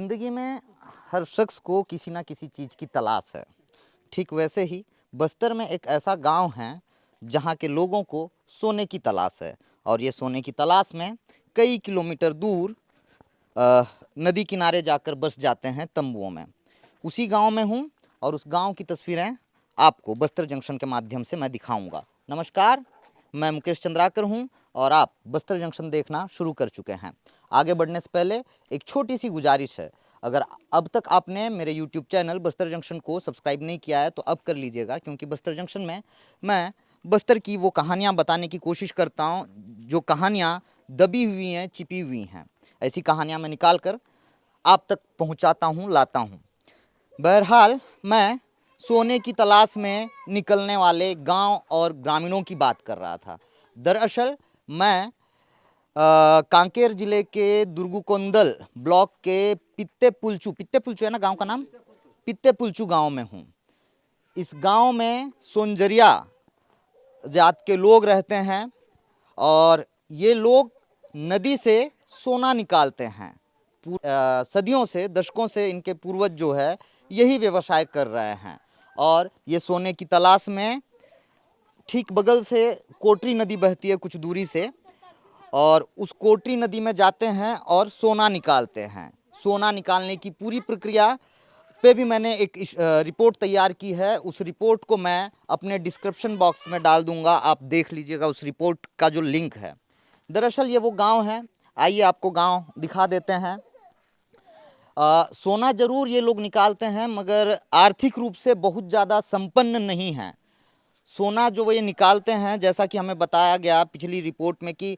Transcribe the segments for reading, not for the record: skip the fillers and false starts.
जिंदगी में हर शख्स को किसी ना किसी चीज़ की तलाश है। ठीक वैसे ही बस्तर में एक ऐसा गांव है जहां के लोगों को सोने की तलाश है और ये सोने की तलाश में कई किलोमीटर दूर नदी किनारे जाकर बस जाते हैं तंबुओं में। उसी गांव में हूं और उस गांव की तस्वीरें आपको बस्तर जंक्शन के माध्यम से मैं दिखाऊंगा। नमस्कार, मैं मुकेश चंद्राकर हूं और आप बस्तर जंक्शन देखना शुरू कर चुके हैं। आगे बढ़ने से पहले एक छोटी सी गुजारिश है, अगर अब तक आपने मेरे YouTube चैनल बस्तर जंक्शन को सब्सक्राइब नहीं किया है तो अब कर लीजिएगा, क्योंकि बस्तर जंक्शन में मैं बस्तर की वो कहानियाँ बताने की कोशिश करता हूँ जो कहानियाँ दबी हुई हैं, छिपी हुई हैं। ऐसी कहानियाँ मैं निकाल कर आप तक पहुँचाता हूँ, लाता हूँ। बहरहाल मैं सोने की तलाश में निकलने वाले गांव और ग्रामीणों की बात कर रहा था। दरअसल मैं कांकेर जिले के दुर्गुकोंदल ब्लॉक के पित्ते पुलचू है ना गांव का नाम, पित्ते पुलचू गांव में हूँ। इस गांव में सोनजरिया जात के लोग रहते हैं और ये लोग नदी से सोना निकालते हैं। सदियों से, दशकों से इनके पूर्वज जो है यही व्यवसाय कर रहे हैं और ये सोने की तलाश में ठीक बगल से कोटरी नदी बहती है कुछ दूरी से, और उस कोटरी नदी में जाते हैं और सोना निकालते हैं। सोना निकालने की पूरी प्रक्रिया पे भी मैंने एक रिपोर्ट तैयार की है। उस रिपोर्ट को मैं अपने डिस्क्रिप्शन बॉक्स में डाल दूंगा, आप देख लीजिएगा उस रिपोर्ट का जो लिंक है। दरअसल ये वो गांव है, आइए आपको गांव दिखा देते हैं। सोना जरूर ये लोग निकालते हैं मगर आर्थिक रूप से बहुत ज़्यादा संपन्न नहीं हैं। सोना जो वो ये निकालते हैं, जैसा कि हमें बताया गया पिछली रिपोर्ट में कि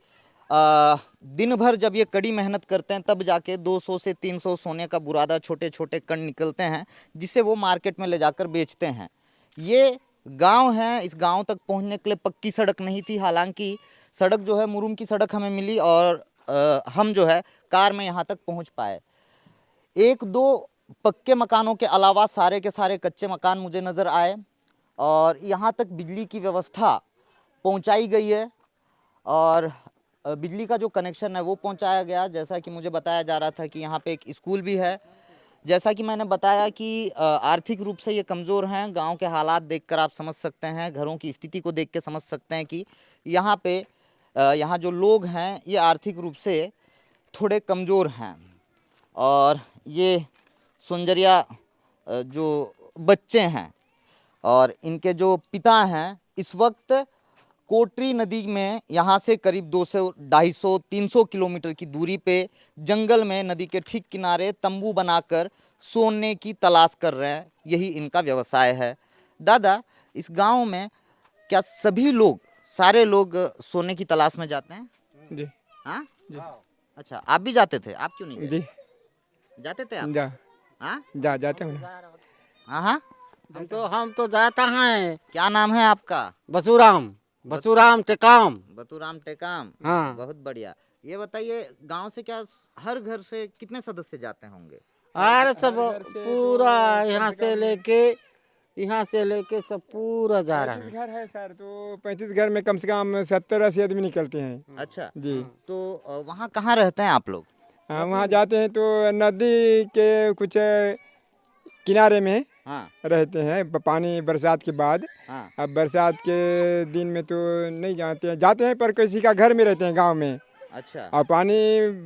दिन भर जब ये कड़ी मेहनत करते हैं तब जाके 200 से 300 सोने का बुरादा, छोटे छोटे कण निकलते हैं, जिसे वो मार्केट में ले जाकर बेचते हैं। ये गांव है, इस गांव तक पहुंचने के लिए पक्की सड़क नहीं थी। हालांकि सड़क जो है मुरुम की सड़क हमें मिली और हम जो है कार में यहाँ तक पहुँच पाए। एक दो पक्के मकानों के अलावा सारे के सारे कच्चे मकान मुझे नज़र आए और यहाँ तक बिजली की व्यवस्था पहुँचाई गई है और बिजली का जो कनेक्शन है वो पहुँचाया गया। जैसा कि मुझे बताया जा रहा था कि यहाँ पे एक स्कूल भी है। जैसा कि मैंने बताया कि आर्थिक रूप से ये कमज़ोर हैं। गांव के हालात देखकर आप समझ सकते हैं, घरों की स्थिति को देख के समझ सकते हैं कि यहाँ पे यहाँ जो लोग हैं ये आर्थिक रूप से थोड़े कमज़ोर हैं। और ये सुंजरिया जो बच्चे हैं और इनके जो पिता हैं इस वक्त कोटरी नदी में यहाँ से करीब 200, 250, 300 किलोमीटर की दूरी पे जंगल में नदी के ठीक किनारे तंबू बनाकर सोने की तलाश कर रहे हैं। यही इनका व्यवसाय है। दादा, इस गांव में क्या सभी लोग, सारे लोग सोने की तलाश में जाते हैं? जी हाँ जी अच्छा, आप भी जाते थे? आप क्यों नहीं गए? जी जाते थे आप? हाँ जाते हैं। हाँ हाँ, हम तो जाता है। क्या नाम है आपका? बसुराम टेकाम। बतूराम टेकाम। हाँ। बहुत बढ़िया। ये बताइए, गांव से क्या हर घर से कितने सदस्य जाते होंगे? अरे सब घर से पूरा तो यहाँ कम से से कम लेके सब पूरा जा रहा 35 है। घर है सर, तो 35 घर में कम से कम 70-80 आदमी निकलते हैं। अच्छा, जी तो वहाँ कहाँ रहते हैं आप लोग? हाँ, वहाँ जाते हैं तो नदी के कुछ किनारे में हाँ रहते हैं। पानी बरसात के बाद, हाँ। अब बरसात के दिन में तो नहीं जाते हैं पर किसी का घर में रहते हैं गांव में। अच्छा और पानी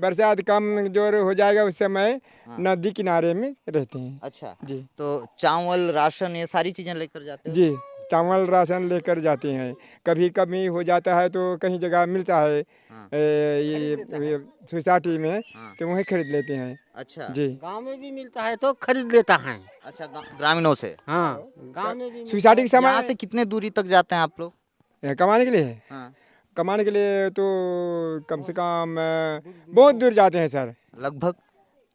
बरसात कम जोर हो जाएगा उस समय हाँ। नदी किनारे में रहते हैं। अच्छा, जी तो चावल, राशन, ये सारी चीजें लेकर जाते हो? जी, चावल राशन लेकर जाते हैं। कभी कभी हो जाता है तो कहीं जगह मिलता है हाँ ये सोसाइटी में, हाँ। तो वहीं खरीद लेते हैं। अच्छा जी गांव में भी मिलता है तो खरीद लेता है। अच्छा, ग्रामीणों से? हाँ, गांव में भी मिलता सोसाइटी के यहाँ समय से कितने दूरी तक जाते हैं आप लोग? कमाने के लिए, हाँ, कमाने के लिए तो कम से कम बहुत दूर जाते हैं सर। लगभग?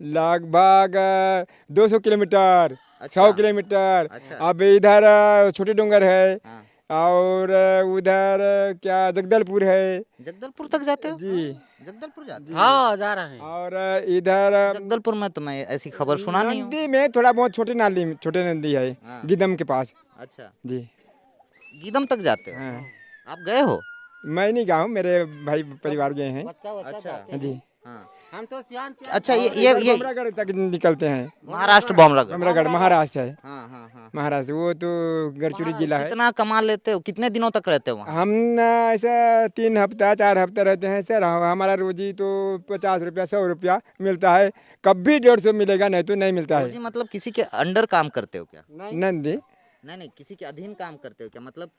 लगभग 200 किलोमीटर, अच्छा 100 किलोमीटर। अच्छा। अब इधर छोटे डूंगर है हाँ, और उधर क्या जगदलपुर है। जगदलपुर तक जाते हो? जी जगदलपुर जाते है। हो? हाँ, जा रहे हैं। और इधर जगदलपुर में तो मैं ऐसी खबर सुना नहीं हूँ। नंदी में थोड़ा बहुत छोटे नंदी है, हाँ। गिदम के पास। अच्छा, जी गीदम तक जाते हो? हाँ, आप गए हो? मैं नहीं गया हूँ, मेरे भाई परिवार गए हैं। बच्चा अच्छा। जाते हैं। जी हाँ। हम तो सियान अच्छा, ये बमरागढ़ तक निकलते हैं। महाराष्ट्र बमरागढ़। बमरागढ़ महाराष्ट्र है। हाँ हाँ हाँ। महाराष्ट्र वो तो गढ़चिड़ी जिला है। कितना कमा लेते हो, कितने दिनों तक रहते हो वहाँ? हम ऐसा 3 हफ्ता 4 हफ्ता रहते हैं सर। हमारा रोजी तो 50 रुपया 100 रुपया मिलता है। कभी 150 मिलेगा, नहीं तो नहीं मिलता जी, है। मतलब किसी के अंडर काम करते हो क्या? नहीं नंदी नहीं नहीं, किसी के अधीन काम करते हो क्या? मतलब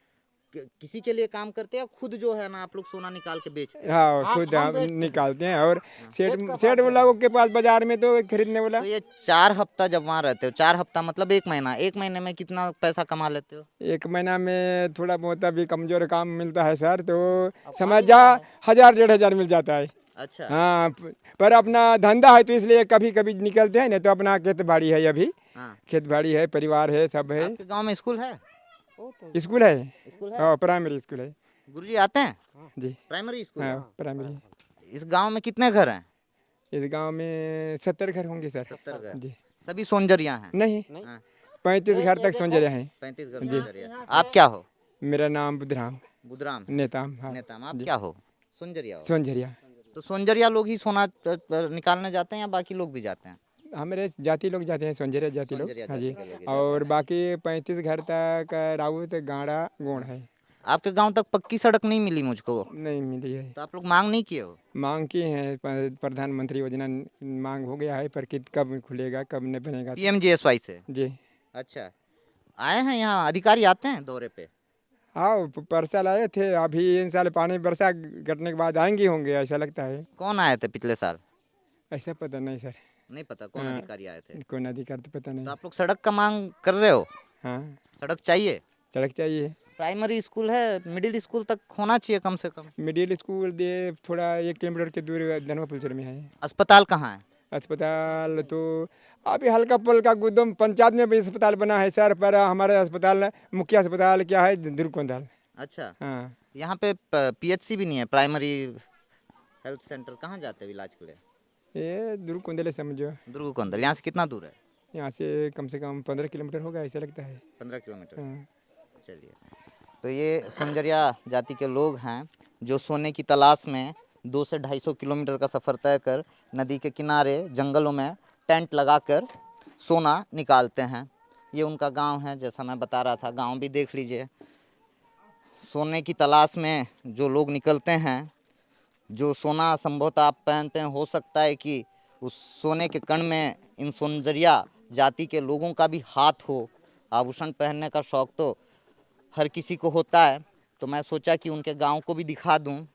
किसी के लिए काम करते हैं या खुद जो है ना आप लोग सोना निकाल के बेचते हो? हाँ, हम खुद हम हम बेचते हैं। निकालते हैं। और सेठ खेत का सेठ बात है। लोगों के पास बाजार में तो खरीदने वाला। तो ये 4 हफ्ता जब वहाँ रहते हो, 4 हफ्ता मतलब 1 महीना, 1 महीने में कितना पैसा कमा लेते हो? 1 महीना में थोड़ा बहुत अभी कमजोर काम मिलता है सर, तो समझ जा 1000 1,500 मिल जाता है। अच्छा। हाँ, पर अपना धंधा है तो इसलिए कभी कभी निकलते हैं, नहीं तो अपना खेत बाड़ी है। अभी हाँ। खेत बाड़ी है, परिवार है, सब है। आपके गांव में स्कूल है? स्कूल है। स्कूल है? हाँ, प्राइमरी स्कूल है गुरुजी आते हैं? जी। प्राइमरी स्कूल है? हाँ, प्राइमरी। इस गांव में कितने घर हैं? इस गांव में 70 घर होंगे सर। 70 घर। जी। सभी सोनजरिया हैं? नहीं, हाँ, 35 घर तक सोंजरिया हैं। 35 घर जी। सोनजरिया। आप क्या हो? मेरा नाम बुधराम बुधराम नेताम। हाँ, नेताम। आप जी। क्या हो? सोनजरिया हो? सोंजरिया। तो सोनजरिया लोग ही सोना निकालने जाते हैं या बाकी लोग भी जाते हैं? हमारे जाति लोग जाते हैं, सोंजरिया जाति लोग। सोनजरिया हाँ जाति जी। के लोग ही और बाकी 35 घर तक राउत गाड़ा गोंड है। आपके गांव तक पक्की सड़क नहीं मिली मुझको, नहीं मिली है। तो आप लोग मांग नहीं किए हो? मांग की है, प्रधानमंत्री योजना मांग हो गया है, पर कब खुलेगा, कब नहीं बनेगा। पीएमजीएसवाई से? जी। अच्छा, आए हैं यहाँ अधिकारी आते हैं दौरे पे? हाँ, परसा लाए थे। अभी इन साल पानी बरसा घटने के बाद आएंगे होंगे, ऐसा लगता है। कौन आए थे पिछले साल? ऐसा पता नहीं सर। नहीं पता कौन हाँ। अधिकारी आए थे? कौन अधिकार तो पता तो नहीं। आप लोग सड़क का मांग कर रहे हो? हाँ, सड़क चाहिए? सड़क चाहिए। प्राइमरी स्कूल है, मिडिल स्कूल तक होना चाहिए कम से कम। मिडिल स्कूल दे थोड़ा 1 किलोमीटर की दूरी धनवा पुलचर में है। अस्पताल कहाँ है? अस्पताल तो अभी हल्का पुल्का गुदम पंचायत में भी अस्पताल बना है सर, पर हमारे अस्पताल मुख्य अस्पताल क्या है, दुर्गकोंदाल। अच्छा, हाँ, यहाँ पे पीएचसी भी नहीं है, प्राइमरी हेल्थ सेंटर। कहाँ जाते हो इलाज के लिए? ये दुर्गकोंदाल है समझो। दुर्ग कोंदल यहाँ से कितना दूर है? यहाँ से कम 15 किलोमीटर होगा, ऐसा लगता है। 15 किलोमीटर। हाँ। चलिए, तो ये सोनजरिया जाति के लोग हैं जो सोने की तलाश में 2 से 250 किलोमीटर का सफ़र तय कर नदी के किनारे जंगलों में टेंट लगाकर सोना निकालते हैं। ये उनका गांव है, जैसा मैं बता रहा था। गांव भी देख लीजिए। सोने की तलाश में जो लोग निकलते हैं, जो सोना संभवतः आप पहनते हैं, हो सकता है कि उस सोने के कण में इन सोनजरिया जाति के लोगों का भी हाथ हो। आभूषण पहनने का शौक़ तो हर किसी को होता है, तो मैं सोचा कि उनके गांव को भी दिखा दूं।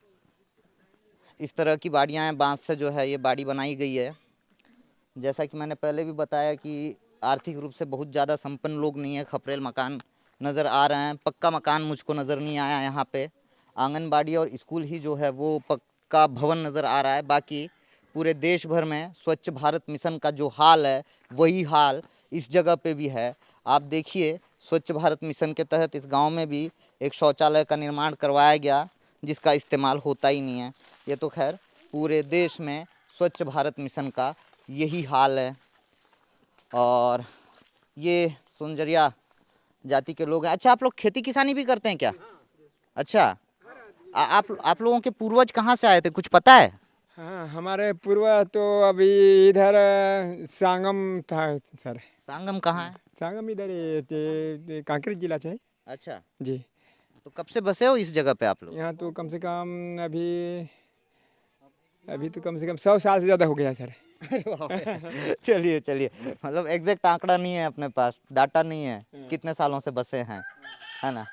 इस तरह की बाड़ियां हैं, बांस से जो है ये बाड़ी बनाई गई है। जैसा कि मैंने पहले भी बताया कि आर्थिक रूप से बहुत ज़्यादा संपन्न लोग नहीं है। खपरेल मकान नज़र आ रहे हैं, पक्का मकान मुझको नज़र नहीं आया यहाँ पे। आंगनबाड़ी और स्कूल ही जो है वो पक्का भवन नज़र आ रहा है। बाकी पूरे देश भर में स्वच्छ भारत मिशन का जो हाल है वही हाल इस जगह पे भी है। आप देखिए, स्वच्छ भारत मिशन के तहत इस गांव में भी एक शौचालय का निर्माण करवाया गया, जिसका इस्तेमाल होता ही नहीं है। ये तो खैर पूरे देश में स्वच्छ भारत मिशन का यही हाल है। और ये सोनजरिया जाति के लोग हैं। अच्छा, आप लोग खेती किसानी भी करते हैं क्या? अच्छा, आप लोगों के पूर्वज कहाँ से आए थे, कुछ पता है? हाँ, हमारे पूर्वज तो अभी इधर सांगम था सर। सांगम कहाँ है? सांगम इधर कांकेर जिला से है। अच्छा, जी। तो कब से बसे हो इस जगह पे आप लोग? यहाँ तो कम से कम अभी तो कम से कम 100 साल से ज़्यादा हो गया सर। चलिए चलिए, मतलब एग्जैक्ट आंकड़ा नहीं है अपने पास, डाटा नहीं है कितने सालों से बसे हैं, है ना।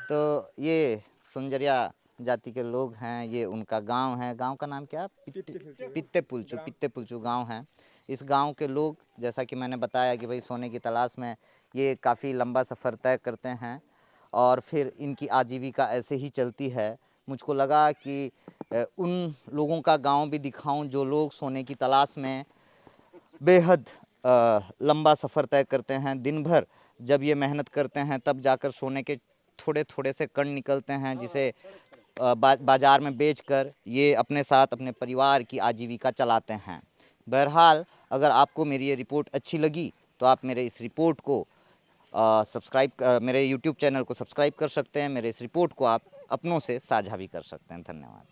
तो ये सोनजरिया जाति के लोग हैं, ये उनका गांव है। गांव का नाम क्या? पित्ते पुलचू गांव है। इस गांव के लोग, जैसा कि मैंने बताया कि भाई सोने की तलाश में ये काफ़ी लंबा सफ़र तय करते हैं और फिर इनकी आजीविका ऐसे ही चलती है। मुझको लगा कि उन लोगों का गांव भी दिखाऊं जो लोग सोने की तलाश में बेहद लंबा सफ़र तय करते हैं। दिन भर जब ये मेहनत करते हैं तब जाकर सोने के थोड़े थोड़े से कण निकलते हैं, जिसे बाज़ार में बेचकर ये अपने साथ अपने परिवार की आजीविका चलाते हैं। बहरहाल, अगर आपको मेरी ये रिपोर्ट अच्छी लगी तो आप मेरे इस रिपोर्ट को मेरे YouTube चैनल को सब्सक्राइब कर सकते हैं। मेरे इस रिपोर्ट को आप अपनों से साझा भी कर सकते हैं। धन्यवाद।